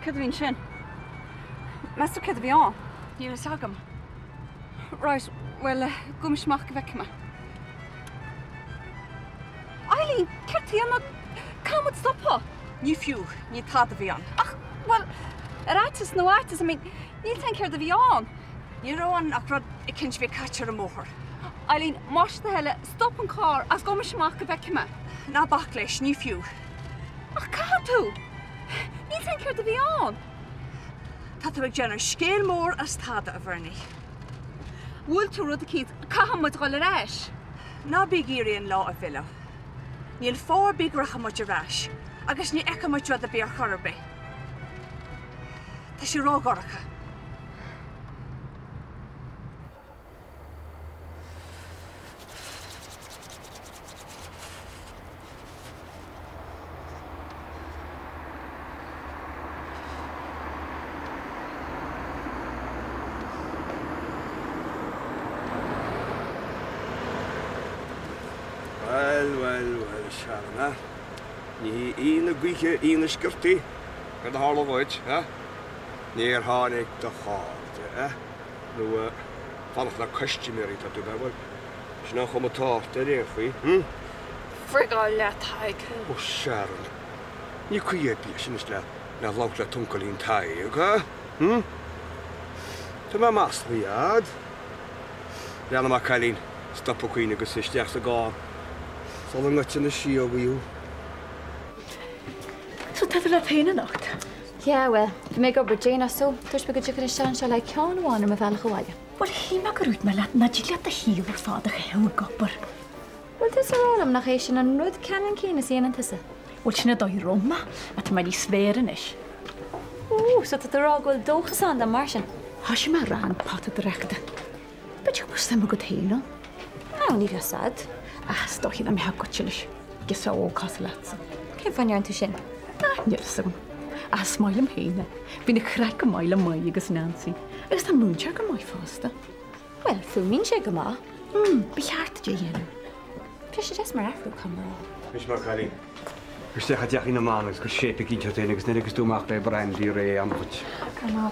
Cydwyn sin. Mester Cydwion. Níl sagam. Right, well, gumishmach gyfecma. Eileen, Kirti, I'm not... Can't stop her. Ní fiú, ní tá a bhíon. Ach, well, artis no artis, I mean, níl ten ceir the bhíon. Ní roan ach rud I cinnt bhí catcher an móthir. Eileen, mosh the helle, stop an car, as gumishmach gyfecma. Ná bach leis, ní fiú. Ach, cadw! Níl ten ceir the bhíon. Tá ag genar scéal mór as táda a bhirní. Bhfuil tú rud a cíd, cahamad goil areis. Ná bí géiríonn lá a bhile. Níl fór bí grachamuid arás, agus ní eicamaid rud a bí ar chorbe. Tá sé rágaracha. Well, Sharna. Ní ína gwiche ína skirti. Gan de harlo void, hè? Neer hanig de hart, hè? Nu, vanaf na customary dat doen wel. Is nog om het taart, hè, fui? Frigal le taig. Oh, Sharon. Ní cuie bí sin is le na laukla tunkelín tai, oké? Tá ma mas riad. Leanna ma Colleen, stop o cuine agus isteach sa gá. Zal een beetje een schio bij jou. So tá le féin nacht. Yeah, well, fi mé go Virginia so, tuis be go dúchan sean se le ceanháin am a bhealach gohaile. Well, hí me go rút me le na dí le a híomh fád a heú gopur. Well, tis arálam nach éis sin an rud cean cína síana tusa. Well, sinna dó Roma, a tá mar í svéran is. So tá rá goil dóchas an da mar sin. Tá sé mar ran pat a reachta. Bet eu bus go héna. Ná, ní bheith sad. Sto hí am he gotilis. Gus ó cos lása. Cé fannear tú sin? Nísam. A smáilm héine. Bhí na chreic go máile mai agus Nancy. Agus tá múntear go mai fásta. Well, fuaimín sé go má. Beart dé dhéanam. Fi sé des mar afrú camrá. Mis mar Colleen. Steach a deach in na man agus go sépe ginte agus negus dúach bei brandy ré am goed. Camrá.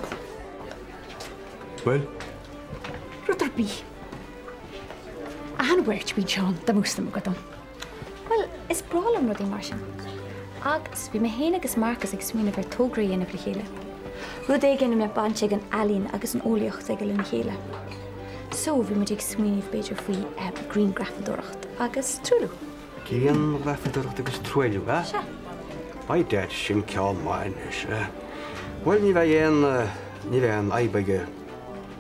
Well? Rutar bí. An bhairt bí John, da mústam go dom. Well, is bralam rudí mar sin. Agus, bhí me héana agus Marcus ag smína bhar tógraí inna bhí chéile. Rud é gnne me bant ag an alín agus an ólaocht ag lin chéile. So bhí me ag smíanamh beidir faoi Green Graffadóracht agus trúlú. Céan Graffadóracht agus trúilú, eh? Se. Ai dead sin ceáil main is, eh? Well, ní bheith an aibaige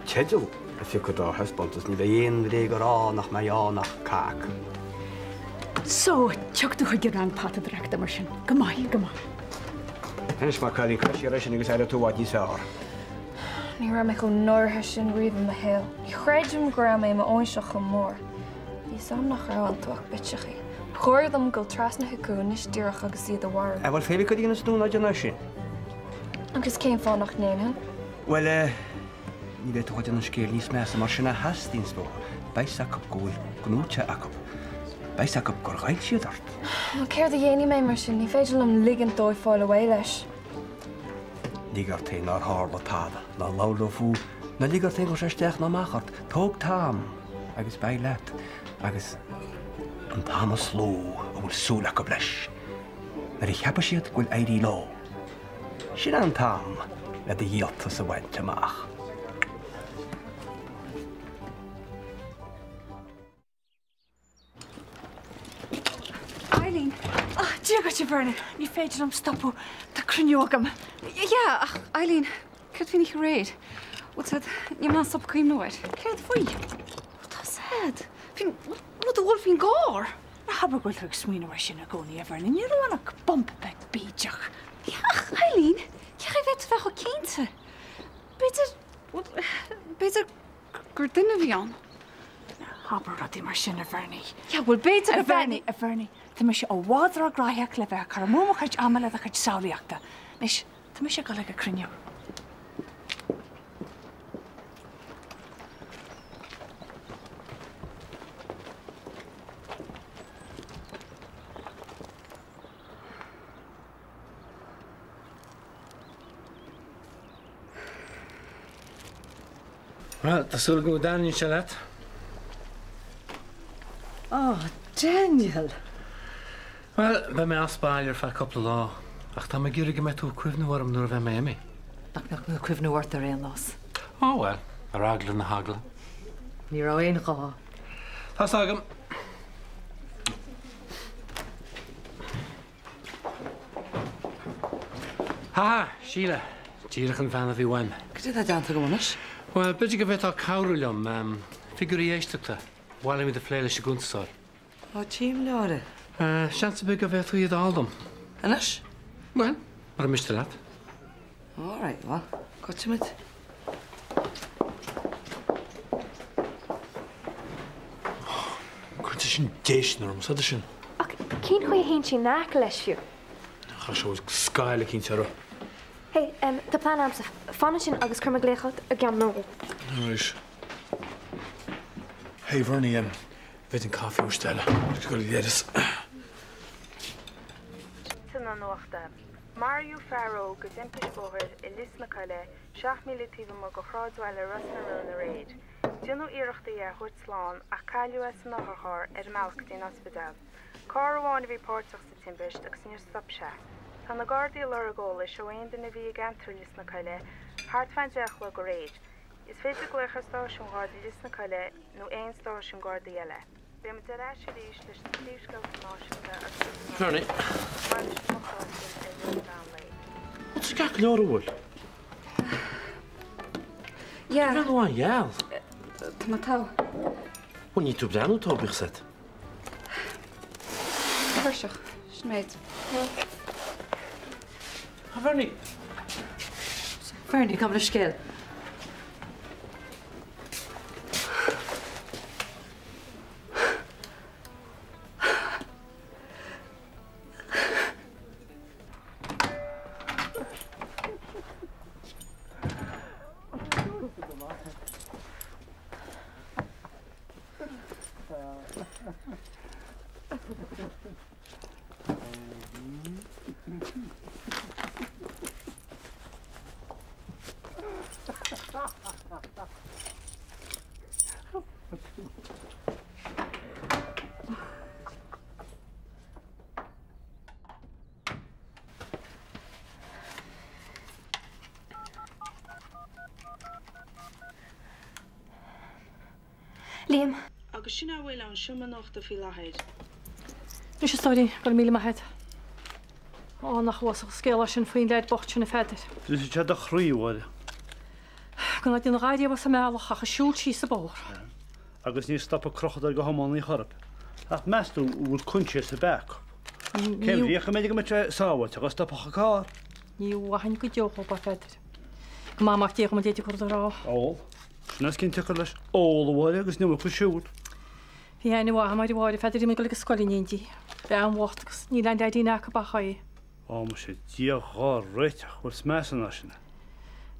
tedal. If you could have husbands, ni vein reg or nach nach kak. So, chuck du chuig an pat direct mar sin. Gomai. Hens ma Colleen crashing agus ada to what you saw. Ní ra me go nóirthe sin riomh na héil. Chreidim gra mé ma óiseach go mór. Bhí sam nach ra an tuach bitsechaí. Chóirdam go trasna chuúnis dúach agus iad a bhhar. Bhil féle go dtíana snú na na sin. Agus céim fá nach néhan? Well, ní bheith tuáid an scéal níos measa mar sinna hastíns bó. Bais a cup gúil, gnúte a cup. Bais a cup gur ghaid siad ort. Nó céir a dhéanaí mé mar sin, ní féidir am ligan dóid fáil a leis. Lígar té nar hála táda, na lála fú, na lígar té go séisteach na machart, tóg tám, agus bai leat, agus an tám a sló a bhfuil súla go bleis. Nar I cheapa siad gúil éirí lá. Sin an tám le de dhéalta sa bhaint amach. Eileen. Díagad sé bhena, ní féidir am stopú tá cruniogam. Yeah, Eileen, cyd fi'n eich reid? What's that? Ni ma'n stop cream noed. Cyd fwy? What has said? What the wolf fi'n gor? Na habar gwyl ag smína mar sin a gcónaí a bhena, ní roi'n ag bump beg bídeach. Yeah, Eileen, yeah, I vet fech o cynta. Beter gordina fi on. Habar rodi mar sin a bhena. Yeah, well, beter A bhena. Tá me sé ó bhádra gráitheach le bheith car móma chuid amala a chuid saolaíachta. Nis, tá me sé go le a cruniú. Well, tásúla go Daniel se leat. Oh, Daniel. Well, be mé aspáilir fe coppla lá. Ach tá me ggéir go me tú cuimhnúharm nuair bheith mé mé. Nach me go cuimhnúhairt ar réon lás. Oh, well, ar agla na hagla. Ní ra éon gá. Tás agam. Ha, Sheila. Díirech an bheanna bhí bhaim. Cad é deanta gomanis? Well, beidir go bheith á cabhrúlam, figurí éisteachta. Bhála mi de phléile se gúntasáil. Á tíim leáire. Seansa be go bheith tú iad áldum. Anas? Well, mar a miste leat. All right, well, got you mit. Cuirta sin déisnarm, sa sin. Ach, cín chuoi hén sin náca leis fiú. Cha se scaile cinn teara. Hey, tá plán amsa. Fána sin agus chuma gléachad a gan nó. Nuis. Hey, Vernie, bheith an caí ústelle. Go léidir. Tuna nuachta. Mario Farrow gus impis bóthir I lisna caile 6 militífa mar go chráidhile rasna runa réid. Dionú iireachta ar chuirt sláán a caiiliú as nachthar mealchtaí in ospidal. Cá amháin bhí páirteach sa timbist agus níor stop se. Tá na Gardaí le agóla seo aon duna bhí gantrú lisna caile, thart fein deachla go réid. Is féidir gluchar stáisiún Gardaí lisna caile nó aon stáisiún Gardaí eile. Bé me de leis ríis leis na tíoscail náisiúnta agus Vernie. Wat is gach leor bhil? Yeah, Bhí bháin geall. tá má tá. Bhain ní tú breanú tóbich set. Thuirseach, sméid. Ha, Vernie. Fernie, come to scale. Liam. Agus sin bhfuil an siúma nachta fi lehéid. Nu sé stóí go míle maithe. Ó nach was scéile sin faoin leid bocht sin na feidir. Dus je had een groeiwoord. Go na dtíon ráidí was sa meach a siúil sí sa bór. Agus ní stop a crochad ar go hamán í chorp. Ach meistú bhfuil kunse sa back. Cem bhíocha méidir go mit sáhaid agus stop a cá. Níú hain go deoch ba feidir. Go máach tíoch déidir chu rá. Ó, Snas cinn tucha leis óhhaide agus nimú chu siút. Bhí haine bh maiid bháid feidir mé go le scoilíntí. Be an bhchtgus ní le daína go bachaí. Ó mu sé díá réiteach chuil smesan sinna.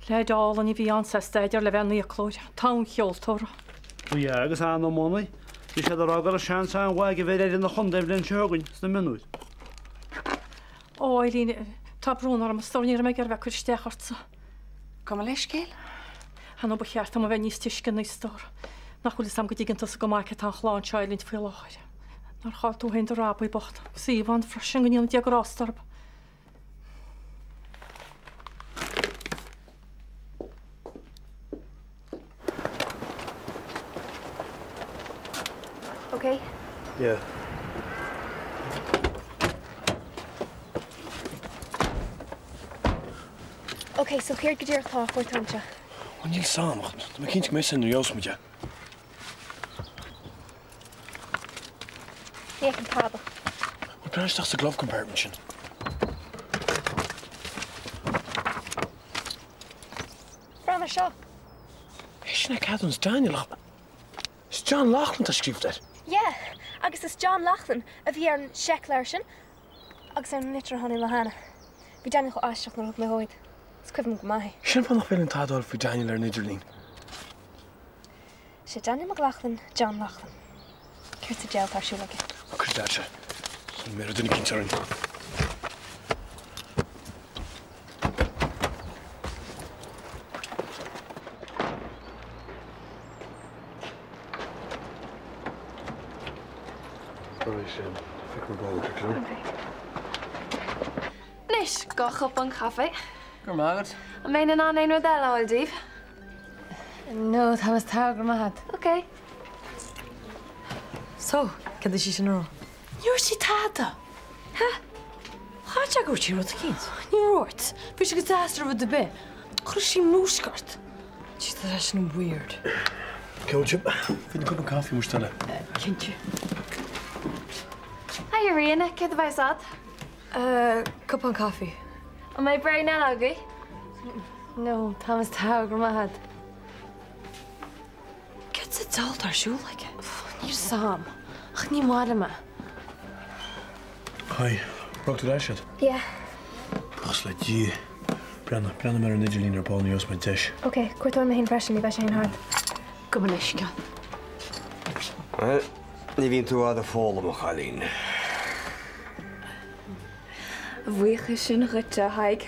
Le dálan í bhí an sestaidir le bhenaí a chlóid tá cheoltóra. Bhí agus an mónaí, Bhí sé arágar a sean an bhaig go bhéidir na chundéh len segann na minút. Ó lína tabrúnar am stóníar me gur bheith chuir stechartsa. Come leis céil? Han ba cheart am a bheith níos tuiscin na stór. Nach chuil sam go dtígann sa go maice tá chláán seilint fé láir. Nar chaá tú hen rápaí bocht. Síomhán freisin goníon diagrástarb. Okay? Yeah. Okay, so here go dtíir tá chuir tanse. An níl sámacht, Tá me cinint mis in Josmuide. Níag an tabba. Bhil pleisteach sa glove compartment sin. Brana seo. Is sinna cadúns Daniel. Is John Laughlin a scríb it. Yeah, agus is John Laughlin a bhí ar an seicléir sin agus an nitar tháinig le hána. Bhí Daniel go aisteach na rud le hóid. Scuimh go maith. Sin fan nach bhfuil an tádal fú Daniel ar Nidirlín. Sé Daniel McLaughlin, John Laughlin. Cúirt sa jail tarsúlaige. Chris dar se. San mé duna cintearin. Fick go. Nis, go chop an cafe. Gur mágad? A mé an an éon del áil díh. No, tá was tágur mahad. Ok. So, cad sí sin rá. Níor sí táta. Ha? Háte go tí rud a cíns? Ní roirt. Bhí sé go dastra bh de be. Chur sí múscart. Tí tá sin weird. Kilchip, fin a cup of coffee more still. Cinnte. Hi, Irina. Cé a bheith sad? Cup an coffee. A mé brein na agaí? No, tá was tágur mahad. Cad sa dalt ar siúl like? Níor sam. Ach ní mála me. Hi, rock to that shit. Yeah. Bos le dí. Brenna mar an Nigellín ar báin os my dish. Ok, cuairtóir me hén freisin, ní bheith sé hard. Go me leisce. Well, ní bhíonn tú a fála mo chalín. Bhuicha sin rite haig.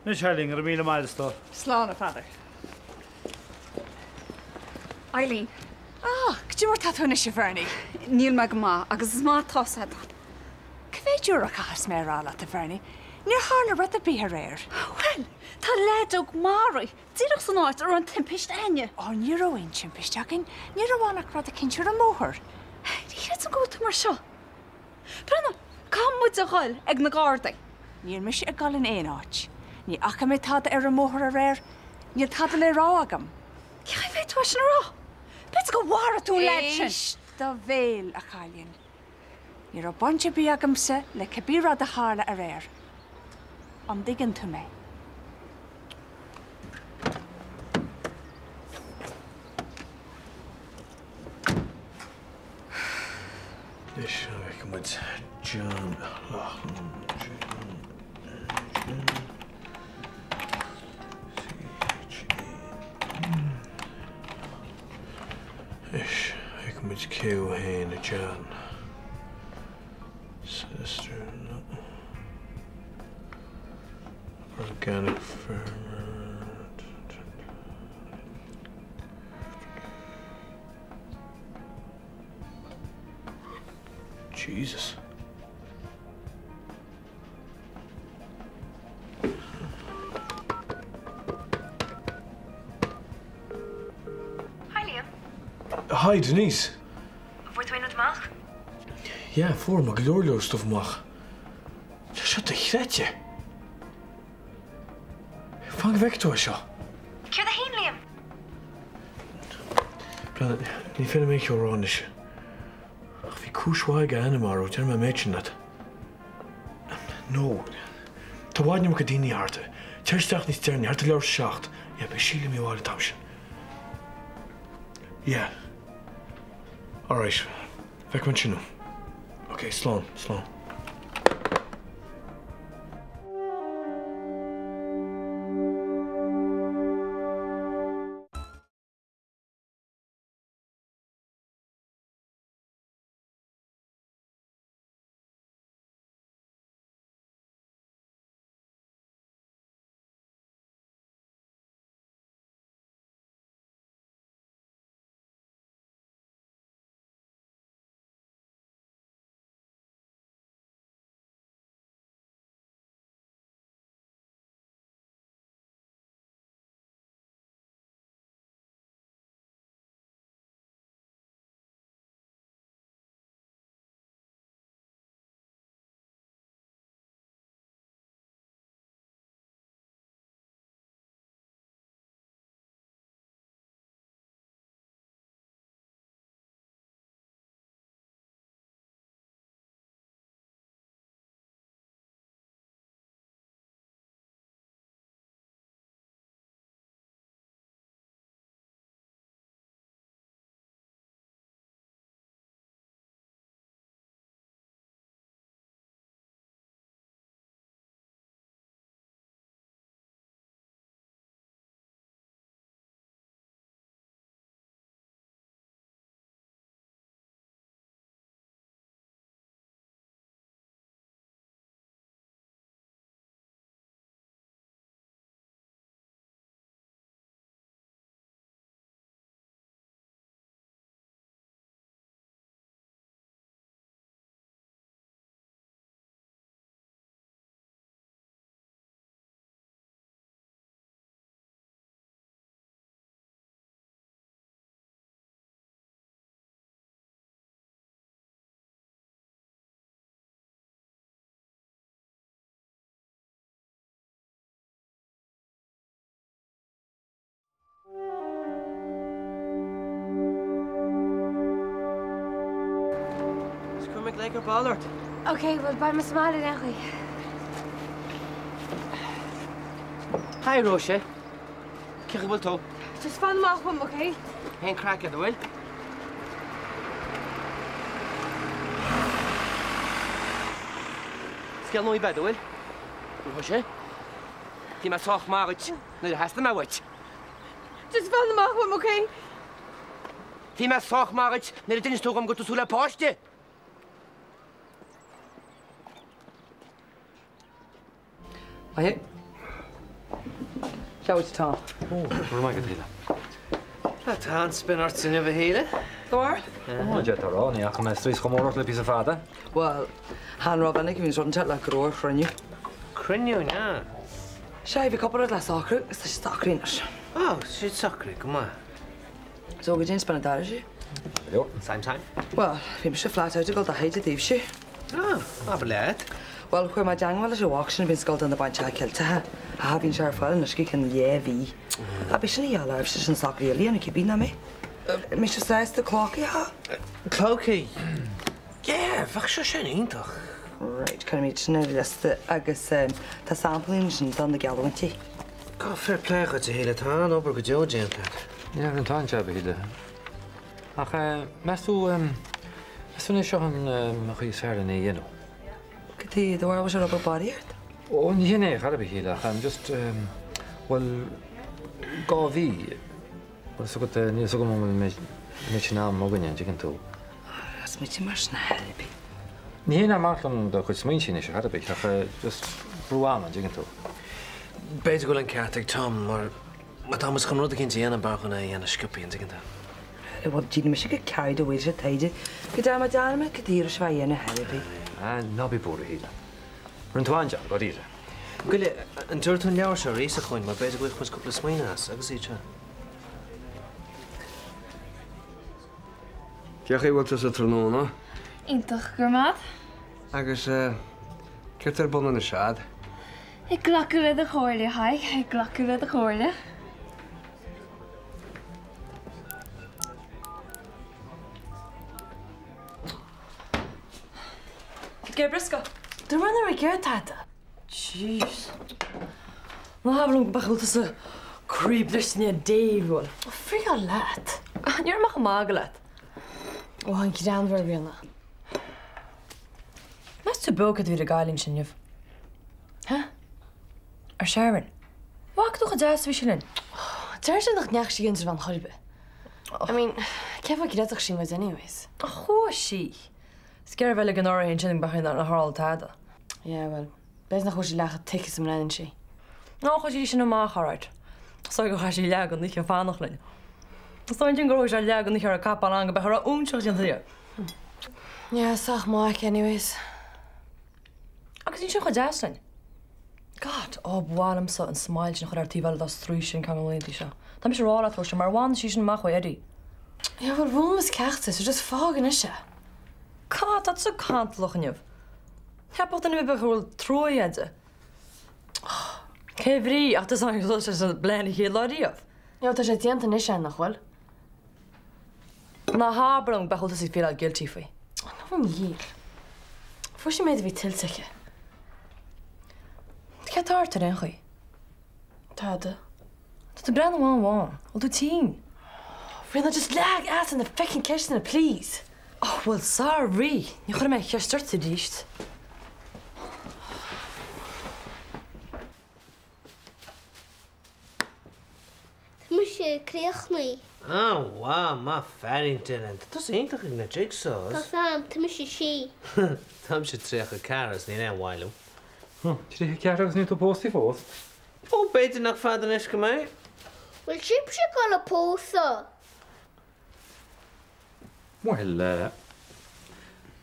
Nis Eileen ar míle maidistá. Sláánna fadar. Eileen, Cdí mar tatúna sé bhharnaí? níl me go má agus is má tosad. Cvéidirú a chas mé rála a bhharnaí? Níor hála rud a bíthe réir. Well, tá leidóg máraí. Díach san áit ar an timpist aine. Ó ní roiin timpistecin, ní bhánach rud a cinseir a móthir. Ní an go mar seo. Brenna, cá muid a gáil ag na gáda. Níor mis a galin éon áit. Ní acha mé táda ar an móthir a réir, níl táda le rá agam. Ceá bhéh tú sin rá. Bet go bhhara tú leid sin. Éis do bhéil a chalíonn. Níor a bonte bí agamsa le cabíra a hála a réir. An digan tú mé. Dish, I can with John. Ish, I can with Q, Hain, John. Sister, no. Organic farmer. Jesus. Hi, Liam. Hi, Denise. Wordt u in het mag? Ja, voor me gloorloos of mag. Zat een gretje. Vang weg door zo. Ik ga erheen, Liam. Brother, niet verder met je rondje. Ach, wie koeswaaigen aan hem, maar tel me met je net. No. Te waard niet meer die harte. Terstag niet sterren, harte loos schacht. Ja, bij Chile me waren tauschen. Ja. Alright. Weg met je nu. Oké, slaan. Scrummick like ar ballart. Okay, well, by my smile in actually. Hi, Roche. Ciach bhfuil tú? Just fan them off, okay? Hen crack at the will. Sgel nhw I bed, Will. Roche. Ti ma soch marit. Nid hast ma wit. Just fan them off, okay? Ti ma soch marit. Nid ydyn stwg am gwtw sŵla poste. Hi. Ciao, Tom. Oh, where am I going to Dat Hans ben artsen over hele. Door? Oh, jet ar on, ja, gaan we straks gemorgen op je vader. Wel, Han Rob en ik hebben zo'n chat lekker hoor, Crinju. Crinju, ja. Zij we koppelen het laatste is dat stakriners. Oh, shit zakkerig, kom maar. Zo we eens daar is je. Jo, same. Wel, we hebben ze flat uit dat heet het diefje. Ah, maar beleid. Wel, gooi maar jang wel eens een auction ben skald aan de bandje kilte. Ha, bin sharp van en skik en jevi. Heb je niet al liefst een sak really en ik heb na mee. Mis je steeds de klok ja? Klokkie. Ja, wacht zo schön in toch. Right, kan je met snel de agus de sampling dan de galwantje. Ga fair play gaat de hele tijd over gejoe jent. Ja, een taantje hebben hier. Ach, mes tu niet zo'n goede sfeer nee, you know. Die de waar was er op gepareerd? Oh, nee, ga ik hier. Gaan just wel gavi. Wat is ook het niet zo gewoon met je naam mogen je zeggen toe. Dat is met je maar snel. Nee, nou maakt dan dat goed smeentje niet. Ga ik just bruan zeggen toe. Beter wel een kaartig Tom, maar dan moet genoeg in zijn baan en een schupje in zeggen. Wat je misschien kijkt hoe is het heide? Gedaan met daarmee kedieren zwaaien en helpen. Nou bij boeren hier. Rond waantje, wat hier. Gully, een turtle jou zo race gewoon, maar beter wel eens koppel smijnen als, ik zie je. Ciach wat is het er nou, no? Intach, Gurmaat. Agus, kert er bonnen een schad. Ik lakker met de goorle, hi. Ik lakker met de goorle. Gabriska, de runner ik uit tata. Jeez. Nou hebben we nog begonnen te creepers niet devil. Vrij laat. Jij mag magelen. Oh, hangt je dan weer binnen. Wat is de boek die de geiling zijn juf? Huh? Er Sharon. Wat toch het juist wisselen? Daar zijn nog niks in van Harbe. I mean, ik heb ook dat gezien met anyways. Oh, she. Scared wel een oor heen zitten begin aan de Harald hadden. Ja, wel. Best nog hoe ze lagen tickets om aan she. Nou, als je nog maar gaat. Zou ik als je lagen niet je van nog lijn. Stond je een groot jaar lagen niet haar kap aan bij haar onschuld in de. Ja, zeg maar anyways. Ik zie je goed jassen. God, oh, waarom zo een smile nog daar die wel dat struisje kan wel niet zo. Dan is er al dat voor maar one season mag weer die. Ja, maar waarom is kaart is just vagen is je. God, dat is zo kant lachen je. Ik heb ook dan weer gewoon trooien. Kevri, ach, dat is eigenlijk zo zo'n blinde gelarie of. Ja, dat is het jente niet aan nog wel. Na haar belang bij goed is veel al guilty voor. Nou, niet hier. Voor je mij weer tilzeggen. Het gaat hard erin, gooi. Tade. Dat de brand one. Wat doet zien? Vrienden, just lag ass in the fucking kitchen, please. Oh, well, sorry. Je gaat mij gestart te dicht. Moet je kreeg mee. Oh, wow, maar Farrington. Dat is eindelijk een jigsaw. Dat is te moet je she. Dan zit ze tegen karas niet aan wijlen. Je krijgt niet op positief voor. Oh, beter nog vader is mij. Wil je al een pose? Wel,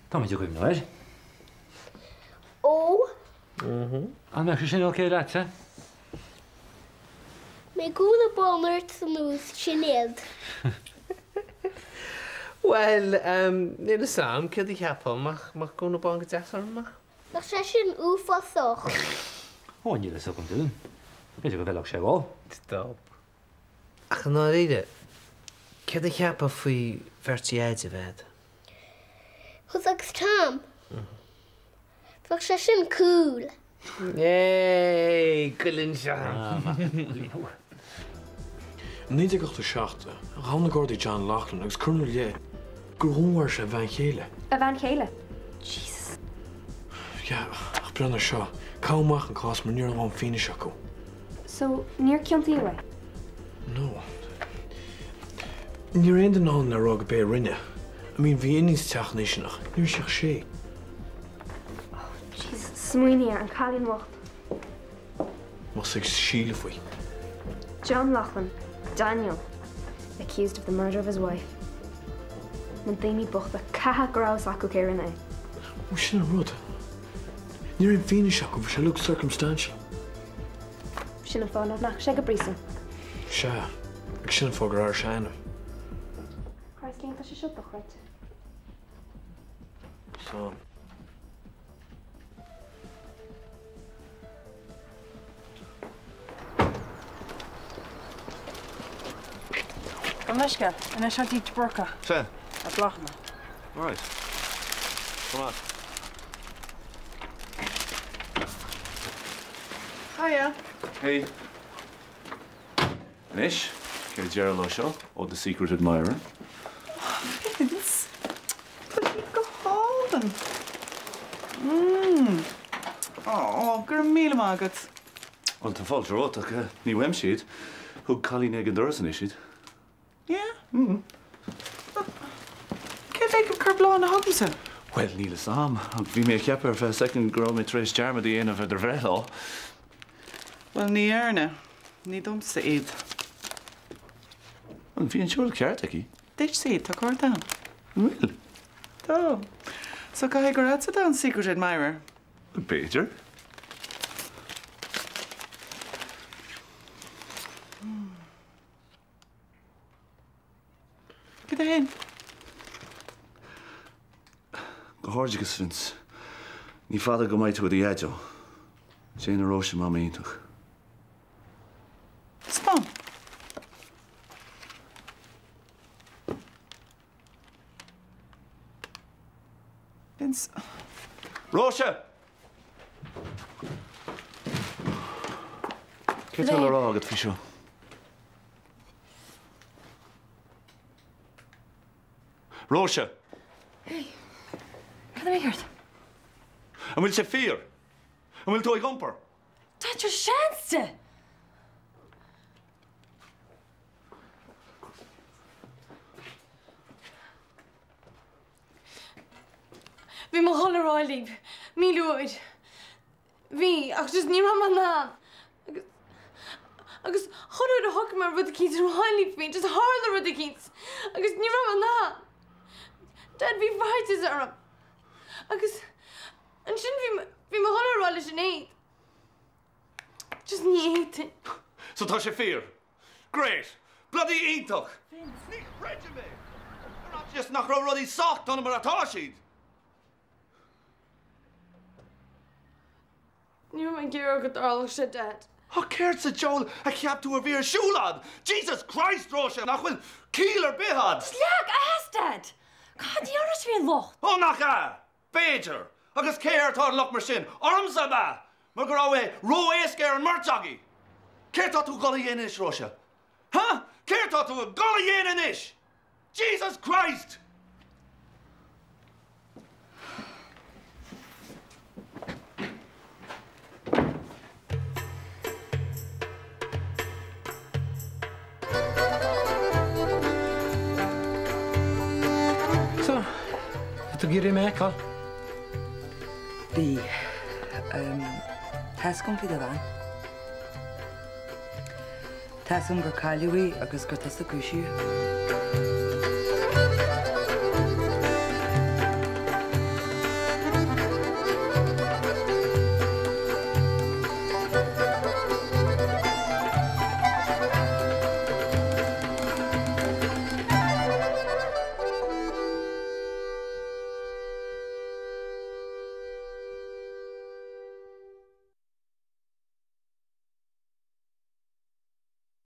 dan moet je goed naar. Oh. En dan is je ook heel laat, hè? Mijn goede bomer te moes, Sinead. Wel, nee, Sam, kan ik helpen? Mag ik een bank zeggen? Mag? Dat is een oefenzocht. Oh, en je dat ook om te doen. Weet je wel ook zo wel. Stop. Ach, nou, reden. Kan ik helpen voor je versie uit te weten? Chus agus Tom. Fach sé sin cool. Hey, Colin Sean. Níd ag ochta seachta, rána Gordy John Lachlan agus Colonel Lé, gur hónhar sé bhain chéile. A bhain chéile? Jesus. Ja, ach brenna seo, cámach an cás mar níor bhain féine se go. So, níor cionntaí uai? No. Níor aon den ná na rog bé rinne. I mean, bhí inníos teachnéisnach, níor seach sé. Jesus, smuoine an chalín wacht. Mas ag síle faoi. John Lachlan, Daniel, accused of the murder of his wife. Man daoine buchta catha grás acu céir in é. Ó sin a rud. Níor aon féine se go bhí sé look circumstantial. Sin an fáinmh nach sé go brísa. Se, ag sin fógur ar seanam. Chris cénta sé siúpa chuid. So. An leisce, an é seantí burca. Se? A blachna. All right. Come on. Hiya. Hey. Nish, Kay Gerald O'Shaw, or The Secret Admirer. Vince. Go hold Oh, gur míle mágad. Well, to fall rótach, ní weim siad, thug Colleen ag an doras an isiad. Yeah? Cé ag go blá na hagmsa? Well, níl sam, ag bhí mé ceapar fe second grow me tres jarmadi in of the vrethal. Well, ní airne. Ní dom sa iad. Well, bhí an siúil ceart aquí. Deit sa iad, tá cór da? Well. Tá. So ga ag gorad sa da an Secret Admirer? Peter. Gyda hyn? Go háirdegus Vince. Ní fada go maiid tú a dhéideó. Sé na róise má méintach. Spam. Vince. Róise! Cé tú le rá agad fi seo? Róise! Hey, cad am I heard? An bhfuil sé fíor? An bhfuil tú ag gompar? Tá your seanste! Bhí mo chola ráilíb, mí luid. Bhí, ach just ní man ná. Agus choú a hoc mar rud a cíns ráilíb mí, just hála rud a cíns. Agus ní man ná. Dad bhí bhaitis arm. Agus an sin bhí mo chola ráile sin éid. Just ní éitin. So tá sé fíor? Great! Bloody ítach! Ní réide mé! Not just nach rá rudí socht an mar atá siad! Ní man ggéar go darla sé Dad. Tá céirt sa Joel a ceap tú a bhír siúlad! Jesus Christ, Róise, nach bhfuil cílar bihad! Sliach, a has Dad! Cá díoras bhí locht? Ó nach a! Béidir! Agus céir tá loch mar sin, ormsa ba! Mar go rá ró éascéir an martagi! Céir tá tú gola dhéana is, Róise? Ha? Céir tá tú gola dhéana is? Jesus Christ! So, tu gyrru me, Carl? Bhí Tascom fi bhain. Tascom gur caiiliúí agus gur tas a cúisiú.